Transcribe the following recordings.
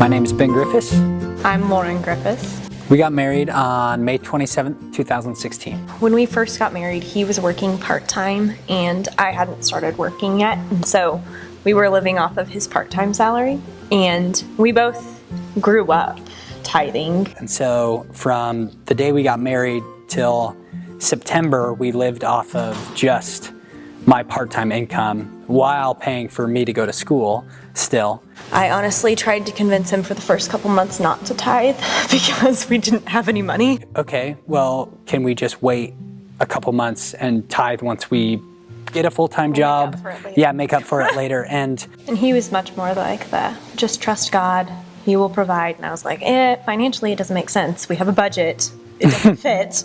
My name is Ben Griffiths. I'm Lauren Griffiths. We got married on May 27th, 2016. When we first got married, he was working part-time and I hadn't started working yet. And so we were living off of his part-time salary, and we both grew up tithing. And so from the day we got married till September, we lived off of just my part-time income while paying for me to go to school still. I honestly tried to convince him for the first couple months not to tithe because we didn't have any money. Okay, well, can we just wait a couple months and tithe once we get a full-time job? Yeah, make up for it later. And he was much more like the, just trust God, He will provide. And I was like, financially it doesn't make sense. We have a budget. It doesn't fit.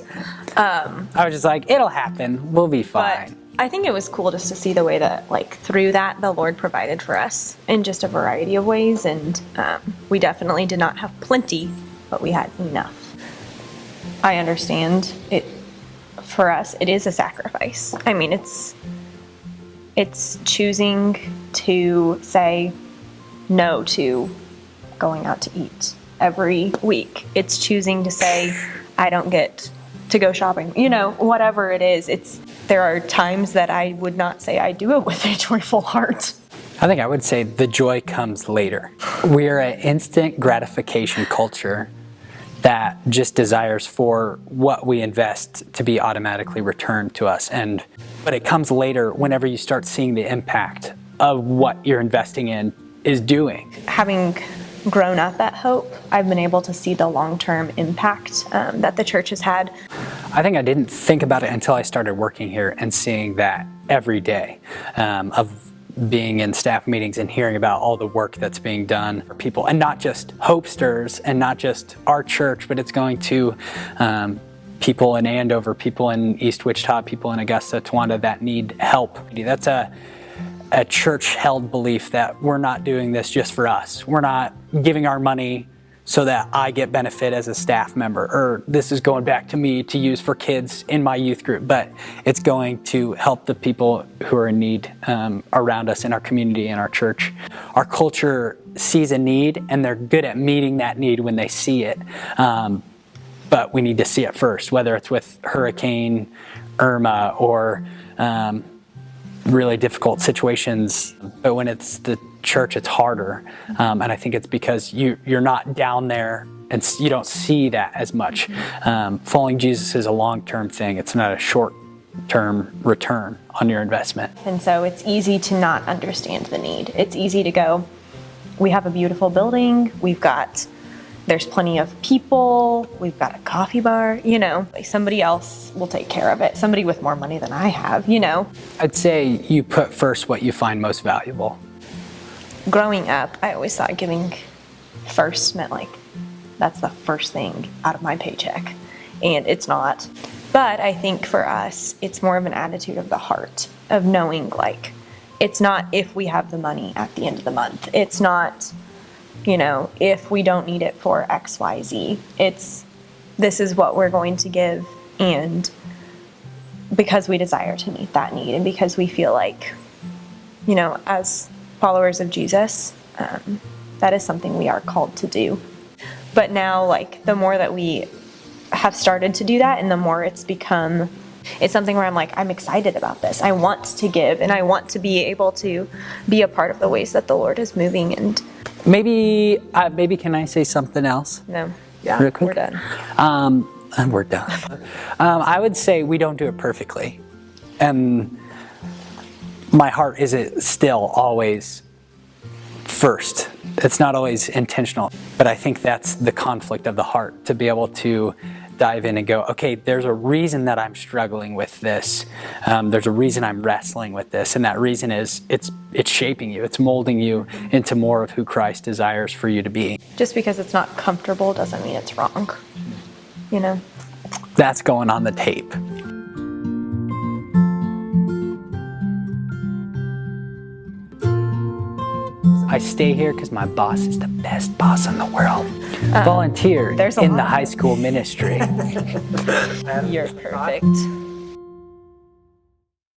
I was just like, it'll happen. We'll be fine. But I think it was cool just to see the way that, like, through that, the Lord provided for us in just a variety of ways. And we definitely did not have plenty, but we had enough. I understand it. For us, it is a sacrifice. I mean, it's choosing to say no to going out to eat every week. It's choosing to say, I don't get to go shopping. You know, whatever it is, there are times that I would not say I do it with a joyful heart. I think I would say the joy comes later. We're an instant gratification culture that just desires for what we invest to be automatically returned to us. But it comes later whenever you start seeing the impact of what you're investing in is doing. Having grown up at Hope, I've been able to see the long-term impact that the church has had. I think I didn't think about it until I started working here and seeing that every day of being in staff meetings and hearing about all the work that's being done for people, and not just Hopesters and not just our church, but it's going to people in Andover, people in East Wichita, people in Augusta, Towanda that need help. That's a church-held belief that we're not doing this just for us. We're not giving our money so that I get benefit as a staff member, or this is going back to me to use for kids in my youth group, but it's going to help the people who are in need around us in our community and our church. Our culture sees a need and they're good at meeting that need when they see it, but we need to see it first, whether it's with Hurricane Irma or really difficult situations. But when it's the church, it's harder. And I think it's because you're not down there and you don't see that as much. Following Jesus is a long-term thing. It's not a short-term return on your investment. And so it's easy to not understand the need. It's easy to go, we have a beautiful building, there's plenty of people, we've got a coffee bar, like somebody else will take care of it. Somebody with more money than I have, I'd say you put first what you find most valuable. Growing up, I always thought giving first meant like, that's the first thing out of my paycheck. And it's not. But I think for us, it's more of an attitude of the heart, of knowing like, it's not if we have the money at the end of the month. It's not, if we don't need it for X, Y, Z. This is what we're going to give, and because we desire to meet that need, and because we feel like, as followers of Jesus, that is something we are called to do. But now, like, the more that we have started to do that, and the more it's something where I'm like, I'm excited about this. I want to give, and I want to be able to be a part of the ways that the Lord is moving. And maybe can I say something else? No. Yeah, real quick? We're done. And we're done. I would say we don't do it perfectly. And my heart isn't still always first. It's not always intentional. But I think that's the conflict of the heart, to be able to dive in and go, okay, there's a reason that I'm struggling with this. There's a reason I'm wrestling with this. And that reason is it's shaping you. It's molding you into more of who Christ desires for you to be. Just because it's not comfortable doesn't mean it's wrong. That's going on the tape. I stay here because my boss is the best boss in the world. Volunteer in the high school ministry. You're perfect.